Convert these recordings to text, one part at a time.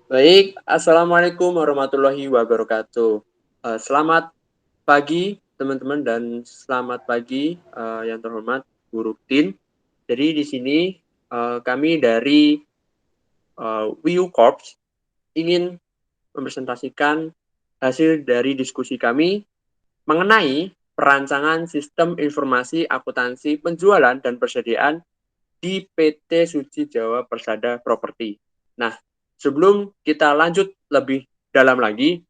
Baik, Assalamualaikum warahmatullahi wabarakatuh. Selamat pagi teman-teman dan selamat pagi yang terhormat Bu Ruktin. Jadi di sini kami dari WIU Corps ingin mempresentasikan hasil dari diskusi kami mengenai perancangan sistem informasi akuntansi penjualan dan persediaan di PT Suci Jawa Persada Properti. Nah, sebelum kita lanjut lebih dalam lagi,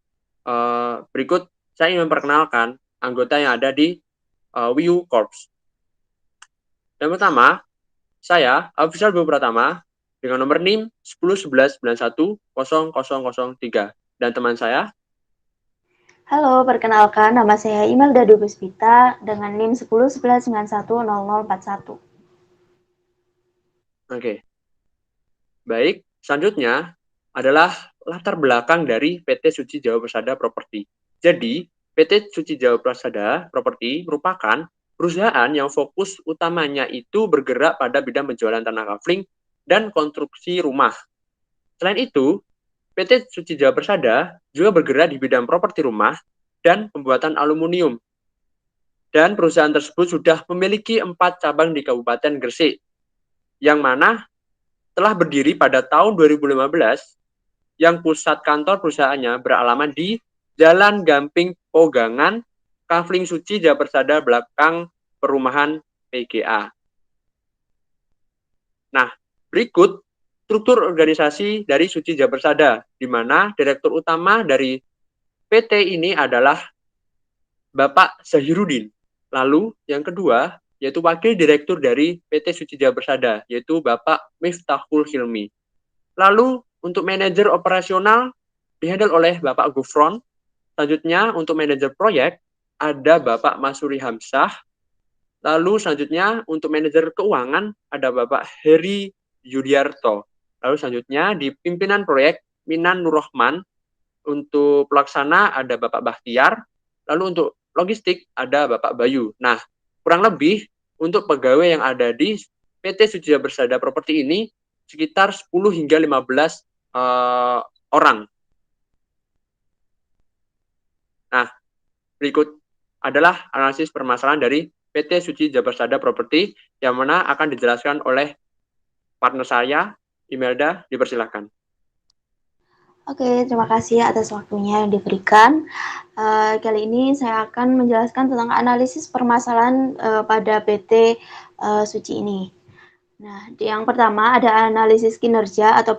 berikut saya ingin memperkenalkan anggota yang ada di WIU Corps. Yang pertama, saya, Afrizal Bu Pratama, dengan nomor NIM 1011910003. Dan teman saya, Halo, perkenalkan nama saya Imelda Puspita dengan NIM 1011910041. oke, baik. Selanjutnya adalah latar belakang dari PT Suci Jawa Persada Properti. Jadi, PT Suci Jawa Persada Properti merupakan perusahaan yang fokus utamanya itu bergerak pada bidang penjualan tanah kafling dan konstruksi rumah. Selain itu, PT Suci Jawa Persada juga bergerak di bidang properti rumah dan pembuatan aluminium. Dan perusahaan tersebut sudah memiliki 4 cabang di Kabupaten Gresik, yang mana telah berdiri pada tahun 2015, yang pusat kantor perusahaannya beralamat di Jalan Gamping Pogangan, Kafling Suci Jawa Persada belakang perumahan PGA. Nah, berikut struktur organisasi dari Suci Jawa Persada, di mana direktur utama dari PT ini adalah Bapak Zahirudin. Lalu yang kedua, yaitu wakil direktur dari PT Suci Jawa Persada, yaitu Bapak Miftahul Hilmi. Lalu untuk manajer operasional dihandle oleh Bapak Gufron. Selanjutnya untuk manajer proyek ada Bapak Masuri Hamzah. Lalu selanjutnya untuk manajer keuangan ada Bapak Heri Yudiarto. Lalu selanjutnya di pimpinan proyek Minan Nurrohman. Untuk pelaksana ada Bapak Bahtiar. Lalu untuk logistik ada Bapak Bayu. Nah, kurang lebih untuk pegawai yang ada di PT Suci Bersada Properti ini sekitar 10 hingga 15 orang. Nah, berikut adalah analisis permasalahan dari PT Suci Jabarsada Properti yang mana akan dijelaskan oleh partner saya, Imelda, dipersilakan. Oke, terima kasih atas waktunya yang diberikan. Kali ini saya akan menjelaskan tentang analisis permasalahan pada PT Suci ini. Nah, yang pertama ada analisis kinerja atau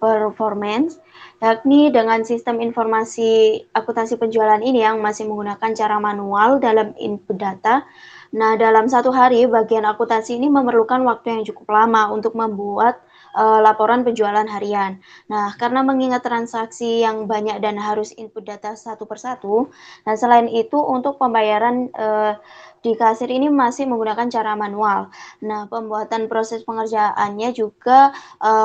performance, yakni dengan sistem informasi akuntansi penjualan ini yang masih menggunakan cara manual dalam input data. Nah, dalam satu hari, bagian akuntansi ini memerlukan waktu yang cukup lama untuk membuat laporan penjualan harian. Nah, karena mengingat transaksi yang banyak dan harus input data satu persatu, nah selain itu untuk pembayaran di kasir ini masih menggunakan cara manual. Nah, pembuatan proses pengerjaannya juga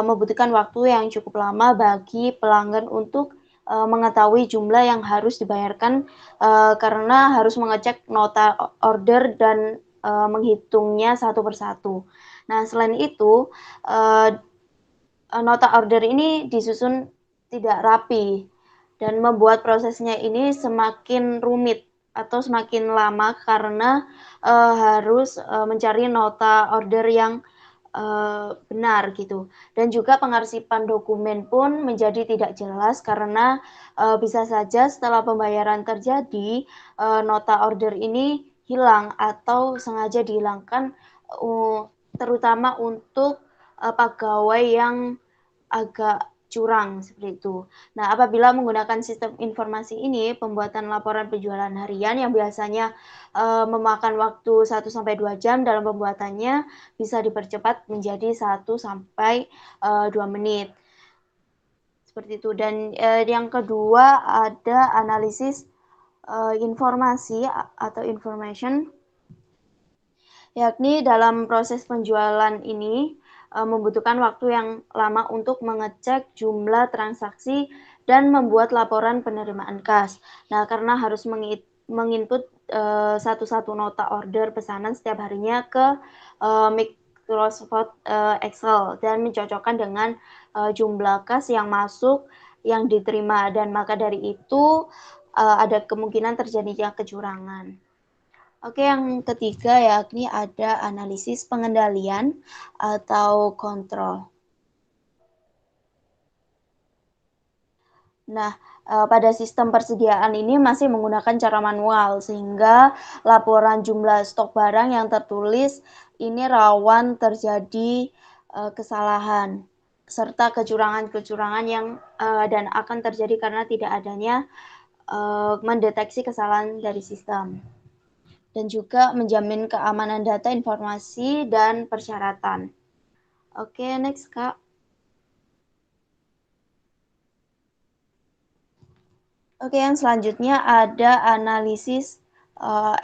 membutuhkan waktu yang cukup lama bagi pelanggan untuk mengetahui jumlah yang harus dibayarkan karena harus mengecek nota order dan menghitungnya satu persatu. Nah, selain itu, nota order ini disusun tidak rapi dan membuat prosesnya ini semakin rumit atau semakin lama karena harus mencari nota order yang benar gitu. Dan juga pengarsipan dokumen pun menjadi tidak jelas karena bisa saja setelah pembayaran terjadi nota order ini hilang atau sengaja dihilangkan terutama untuk pegawai yang agak curang seperti itu. Nah, apabila menggunakan sistem informasi ini, pembuatan laporan penjualan harian yang biasanya memakan waktu 1 sampai 2 jam dalam pembuatannya bisa dipercepat menjadi 1 sampai 2 menit. Seperti itu. Dan yang kedua ada analisis informasi atau information, yakni dalam proses penjualan ini membutuhkan waktu yang lama untuk mengecek jumlah transaksi dan membuat laporan penerimaan kas. Nah, karena harus menginput satu-satu nota order pesanan setiap harinya ke Microsoft Excel dan mencocokkan dengan jumlah kas yang masuk yang diterima, dan maka dari itu ada kemungkinan terjadinya kecurangan. Oke, yang ketiga yakni ada analisis pengendalian atau kontrol. Nah, pada sistem persediaan ini masih menggunakan cara manual, sehingga laporan jumlah stok barang yang tertulis ini rawan terjadi kesalahan, serta kecurangan-kecurangan yang dan akan terjadi karena tidak adanya mendeteksi kesalahan dari sistem. Dan juga menjamin keamanan data, informasi, dan persyaratan. Oke, next Kak. Oke, yang selanjutnya ada analisis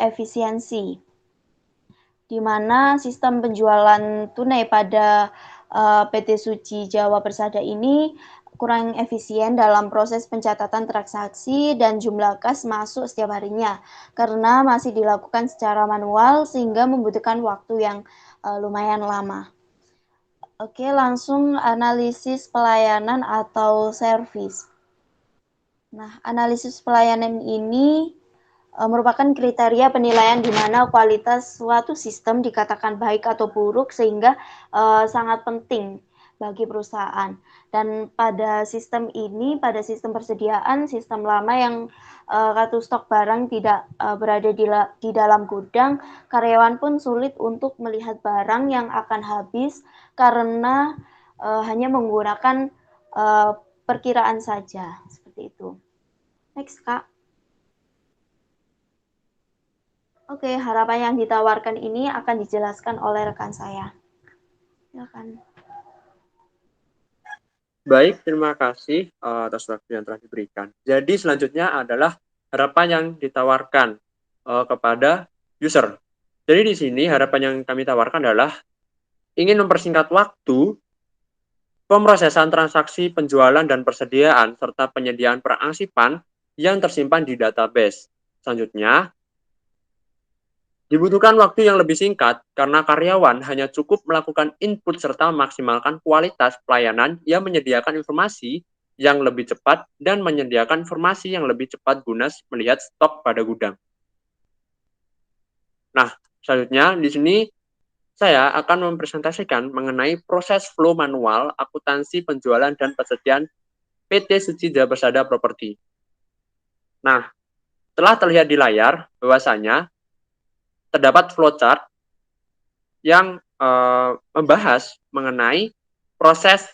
efisiensi, di mana sistem penjualan tunai pada PT Suci Jawa Persada ini kurang efisien dalam proses pencatatan transaksi dan jumlah kas masuk setiap harinya, karena masih dilakukan secara manual sehingga membutuhkan waktu yang lumayan lama. Oke, langsung analisis pelayanan atau service. Nah, analisis pelayanan ini merupakan kriteria penilaian di mana kualitas suatu sistem dikatakan baik atau buruk, sehingga sangat penting bagi perusahaan. Dan pada sistem ini, pada sistem persediaan, sistem lama yang kartu stok barang tidak berada di dalam gudang, karyawan pun sulit untuk melihat barang yang akan habis karena hanya menggunakan perkiraan saja, seperti itu. Next, Kak. Oke, harapan yang ditawarkan ini akan dijelaskan oleh rekan saya. Silakan. Baik, terima kasih atas waktu yang telah diberikan. Jadi selanjutnya adalah harapan yang ditawarkan kepada user. Jadi di sini harapan yang kami tawarkan adalah ingin mempersingkat waktu pemrosesan transaksi penjualan dan persediaan serta penyediaan perangsipan yang tersimpan di database. Selanjutnya, dibutuhkan waktu yang lebih singkat karena karyawan hanya cukup melakukan input serta memaksimalkan kualitas pelayanan yang menyediakan informasi yang lebih cepat dan menyediakan informasi yang lebih cepat guna melihat stok pada gudang. Nah, selanjutnya di sini saya akan mempresentasikan mengenai proses flow manual akuntansi penjualan dan persediaan PT Suci Jawa Persada Properti. Nah, telah terlihat di layar bahwasanya terdapat flowchart yang membahas mengenai proses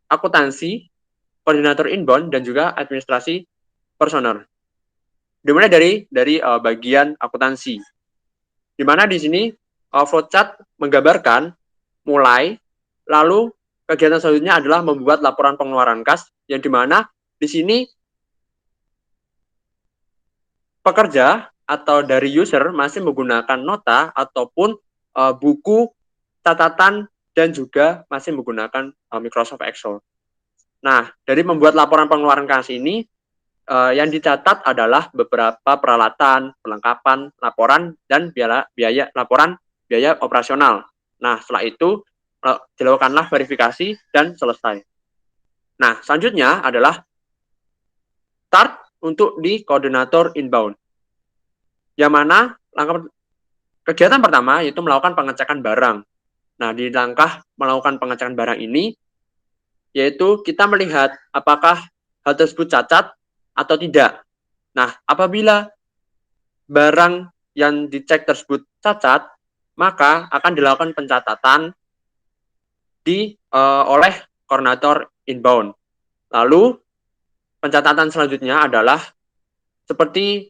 akuntansi, koordinator inbound, dan juga administrasi personal. Dimulai dari bagian akuntansi, di mana di sini flowchart menggambarkan mulai, lalu kegiatan selanjutnya adalah membuat laporan pengeluaran kas, yang dimana di sini pekerja atau dari user masih menggunakan nota ataupun buku catatan dan juga masih menggunakan Microsoft Excel. Nah, dari membuat laporan pengeluaran kas ini yang dicatat adalah beberapa peralatan, perlengkapan, laporan dan biaya laporan biaya operasional. Nah, setelah itu dilakukanlah verifikasi dan selesai. Nah, selanjutnya adalah start untuk di koordinator inbound. Yang mana langkah kegiatan pertama yaitu melakukan pengecekan barang. Nah, di langkah melakukan pengecekan barang ini, yaitu kita melihat apakah hal tersebut cacat atau tidak. Nah, apabila barang yang dicek tersebut cacat, maka akan dilakukan pencatatan oleh koordinator inbound. Lalu, pencatatan selanjutnya adalah seperti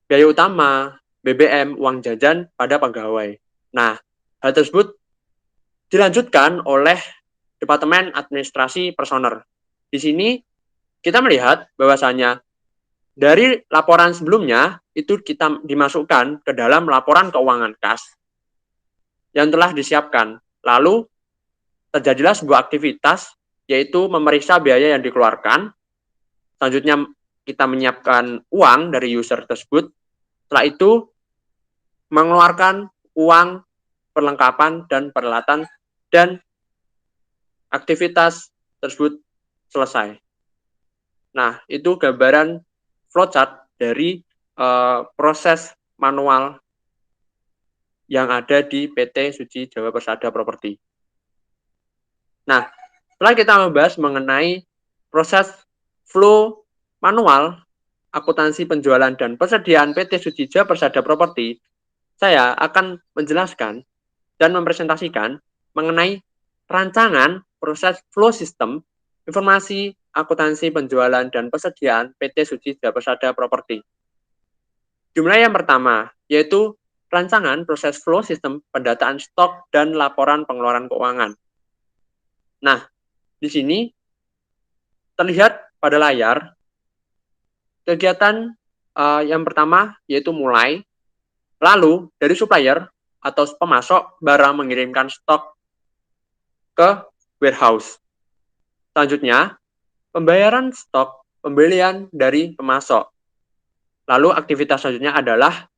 biaya utama, BBM, uang jajan pada pegawai. Nah, hal tersebut dilanjutkan oleh Departemen Administrasi Personer. Di sini kita melihat bahwasanya dari laporan sebelumnya itu kita dimasukkan ke dalam laporan keuangan kas yang telah disiapkan. Lalu terjadilah sebuah aktivitas yaitu memeriksa biaya yang dikeluarkan. Selanjutnya kita menyiapkan uang dari user tersebut. Setelah itu mengeluarkan uang perlengkapan dan peralatan, dan aktivitas tersebut selesai. Nah, itu gambaran flowchart dari proses manual yang ada di PT Suci Jawa Persada Property. Nah, setelah kita membahas mengenai proses flow manual, akuntansi penjualan dan persediaan PT Suci Jawa Persada Property, saya akan menjelaskan dan mempresentasikan mengenai rancangan proses flow system informasi akuntansi penjualan dan persediaan PT Suci Jawa Persada Property. Dimulai yang pertama, yaitu rancangan proses flow sistem pendataan stok dan laporan pengeluaran keuangan. Nah, di sini terlihat pada layar kegiatan yang pertama yaitu mulai, lalu dari supplier atau pemasok barang mengirimkan stok ke warehouse. Selanjutnya, pembayaran stok pembelian dari pemasok. Lalu aktivitas selanjutnya adalah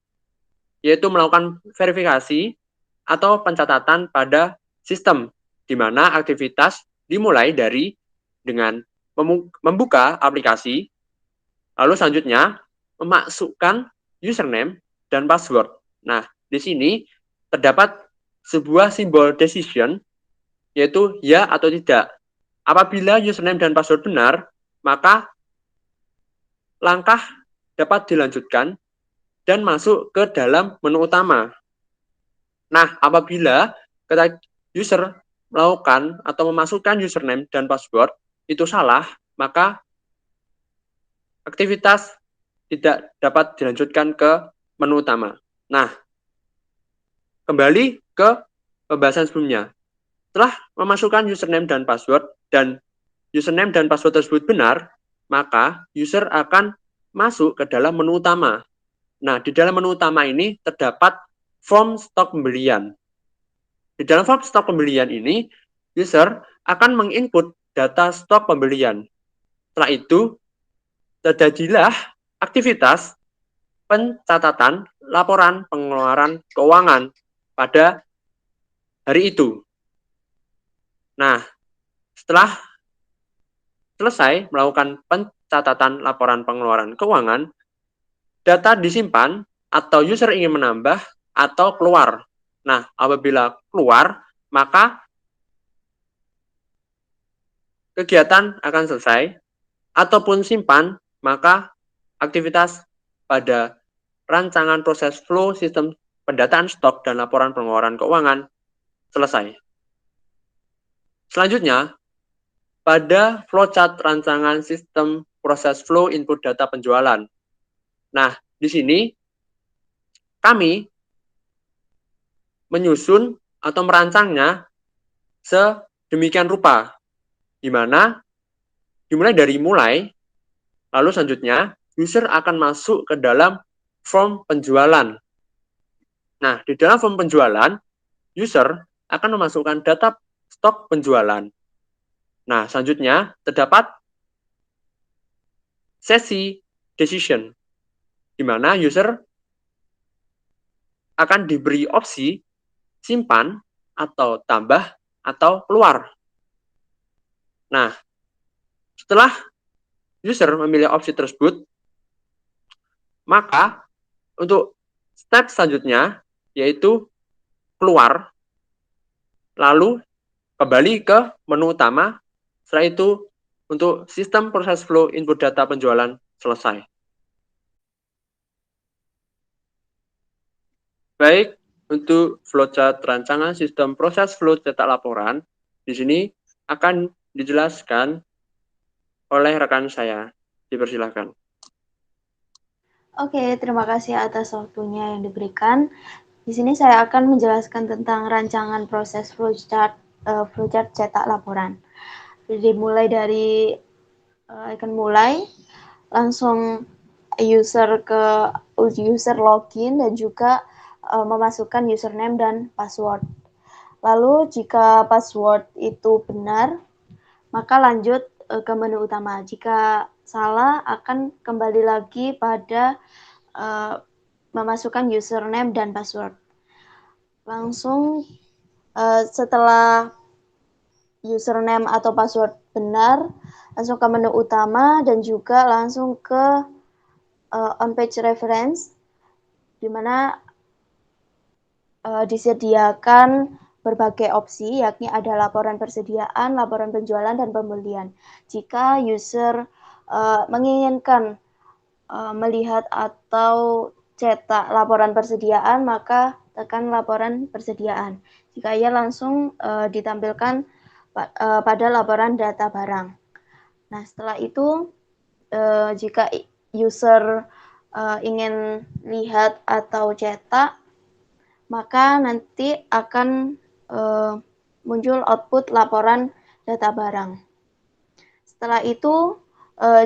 yaitu melakukan verifikasi atau pencatatan pada sistem, di mana aktivitas dimulai dari dengan membuka aplikasi, lalu selanjutnya memasukkan username dan password. Nah, di sini terdapat sebuah simbol decision, yaitu ya atau tidak. Apabila username dan password benar, maka langkah dapat dilanjutkan dan masuk ke dalam menu utama. Nah, apabila user melakukan atau memasukkan username dan password itu salah, maka aktivitas tidak dapat dilanjutkan ke menu utama. Nah, kembali ke pembahasan sebelumnya. Setelah memasukkan username dan password tersebut benar, maka user akan masuk ke dalam menu utama. Nah, di dalam menu utama ini terdapat form stok pembelian. Di dalam form stok pembelian ini, user akan menginput data stok pembelian. Setelah itu, terjadilah aktivitas pencatatan laporan pengeluaran keuangan pada hari itu. Nah, setelah selesai melakukan pencatatan laporan pengeluaran keuangan, data disimpan atau user ingin menambah atau keluar. Nah, apabila keluar, maka kegiatan akan selesai, ataupun simpan, maka aktivitas pada rancangan proses flow sistem pendataan stok dan laporan pengeluaran keuangan selesai. Selanjutnya, pada flowchart rancangan sistem proses flow input data penjualan. Nah, di sini kami menyusun atau merancangnya sedemikian rupa, di mana dimulai dari mulai, lalu selanjutnya user akan masuk ke dalam form penjualan. Nah, di dalam form penjualan, user akan memasukkan data stok penjualan. Nah, selanjutnya terdapat sesi decision, di mana user akan diberi opsi simpan atau tambah atau keluar. Nah, setelah user memilih opsi tersebut, maka untuk step selanjutnya yaitu keluar, lalu kembali ke menu utama. Setelah itu, untuk sistem proses flow input data penjualan selesai. Baik, untuk flowchart rancangan sistem proses flow cetak laporan, di sini akan dijelaskan oleh rekan saya. Dipersilakan. Oke, terima kasih atas waktunya yang diberikan. Di sini saya akan menjelaskan tentang rancangan proses flowchart cetak laporan. Dimulai dari icon mulai, langsung user login dan juga memasukkan username dan password. Lalu jika password itu benar, maka lanjut ke menu utama. Jika salah, akan kembali lagi pada memasukkan username dan password. langsung setelah username atau password benar, langsung ke menu utama dan juga langsung ke on page reference, di mana disediakan berbagai opsi, yakni ada laporan persediaan, laporan penjualan, dan pembelian. Jika user menginginkan melihat atau cetak laporan persediaan, maka tekan laporan persediaan. Jika ia langsung ditampilkan pada laporan data barang. Nah, setelah itu jika user ingin lihat atau cetak, maka nanti akan muncul output laporan data barang. Setelah itu,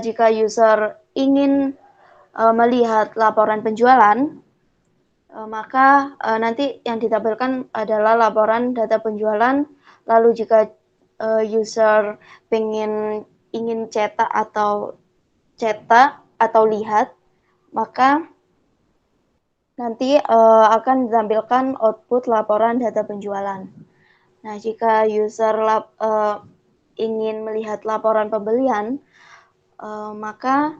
jika user ingin melihat laporan penjualan, maka nanti yang ditampilkan adalah laporan data penjualan. Lalu jika user ingin cetak atau lihat, maka nanti akan ditampilkan output laporan data penjualan. Nah, jika user ingin melihat laporan pembelian, maka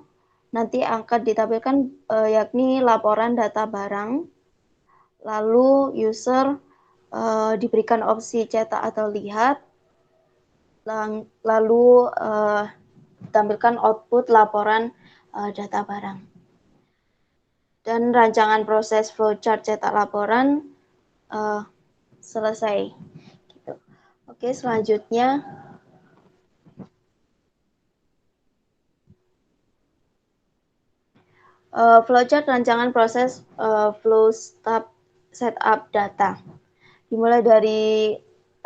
nanti akan ditampilkan yakni laporan data barang. Lalu user diberikan opsi cetak atau lihat, lalu ditampilkan output laporan data barang. Dan rancangan proses flowchart cetak laporan selesai. Gitu. Oke, selanjutnya flowchart rancangan proses flow step setup data. Dimulai dari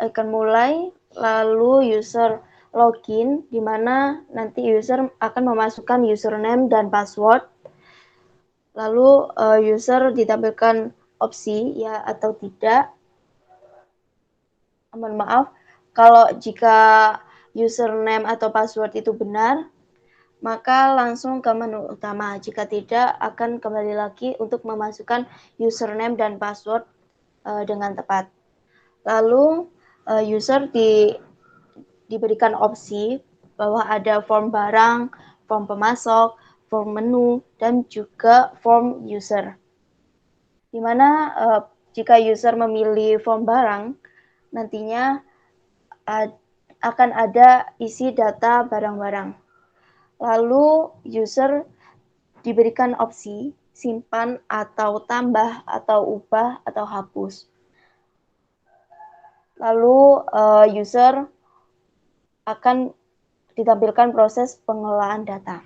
icon mulai, lalu user login, di mana nanti user akan memasukkan username dan password. Lalu user ditampilkan opsi ya atau tidak. Mohon maaf, kalau jika username atau password itu benar, maka langsung ke menu utama. Jika tidak, akan kembali lagi untuk memasukkan username dan password dengan tepat. Lalu user diberikan opsi bahwa ada form barang, form pemasok, form menu, dan juga form user. Di mana jika user memilih form barang, nantinya akan ada isi data barang-barang. Lalu user diberikan opsi simpan atau tambah atau ubah atau hapus. Lalu user akan ditampilkan proses pengelolaan data.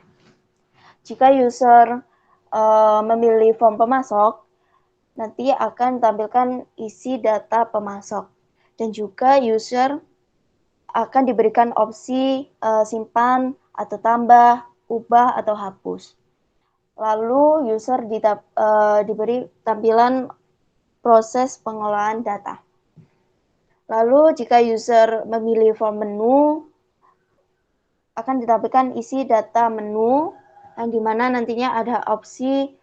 Jika user memilih form pemasok, nanti akan tampilkan isi data pemasok. Dan juga user akan diberikan opsi simpan atau tambah, ubah atau hapus. Lalu user diberi tampilan proses pengolahan data. Lalu jika user memilih form menu, akan ditampilkan isi data menu, yang dimana nantinya ada opsi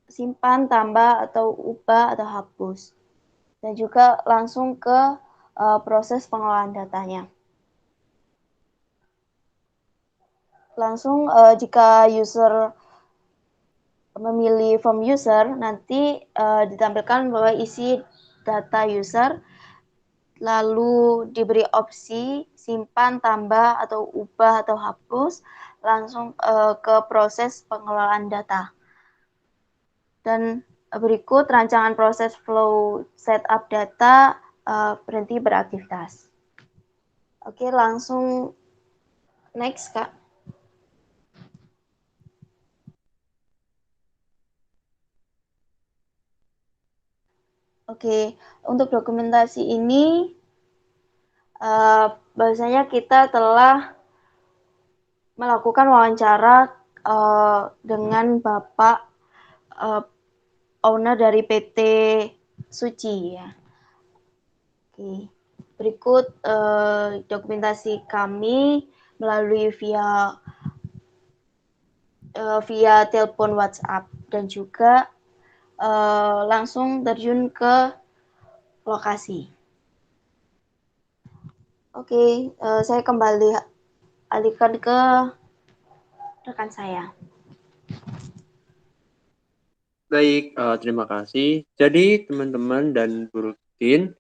simpan, tambah, atau ubah, atau hapus. Dan juga langsung ke proses pengolahan datanya. Langsung jika user memilih form user, nanti ditampilkan bahwa isi data user, lalu diberi opsi simpan, tambah, atau ubah, atau hapus, langsung ke proses pengelolaan data. Dan berikut rancangan proses flow setup data berhenti beraktivitas. Oke, langsung next, Kak. Oke, untuk dokumentasi ini bahwasanya kita telah melakukan wawancara dengan Bapak owner dari PT Suci ya. Oke. Berikut dokumentasi kami melalui via telepon WhatsApp dan juga langsung terjun ke lokasi. Oke, saya kembali alihkan ke rekan saya. Baik, terima kasih. Jadi teman-teman dan Bu Rutin,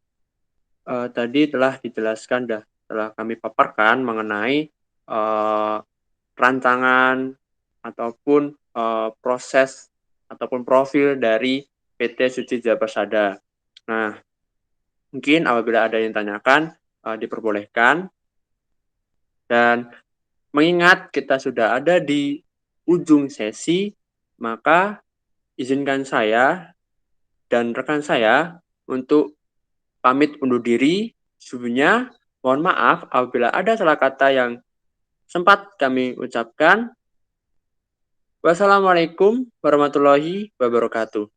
tadi telah dijelaskan, telah kami paparkan mengenai rancangan ataupun proses ataupun profil dari PT Suci Jabarsada. Nah, mungkin apabila ada yang tanyakan, diperbolehkan. Dan mengingat kita sudah ada di ujung sesi, maka izinkan saya dan rekan saya untuk pamit undur diri. Sebelumnya, mohon maaf apabila ada salah kata yang sempat kami ucapkan. Wassalamualaikum warahmatullahi wabarakatuh.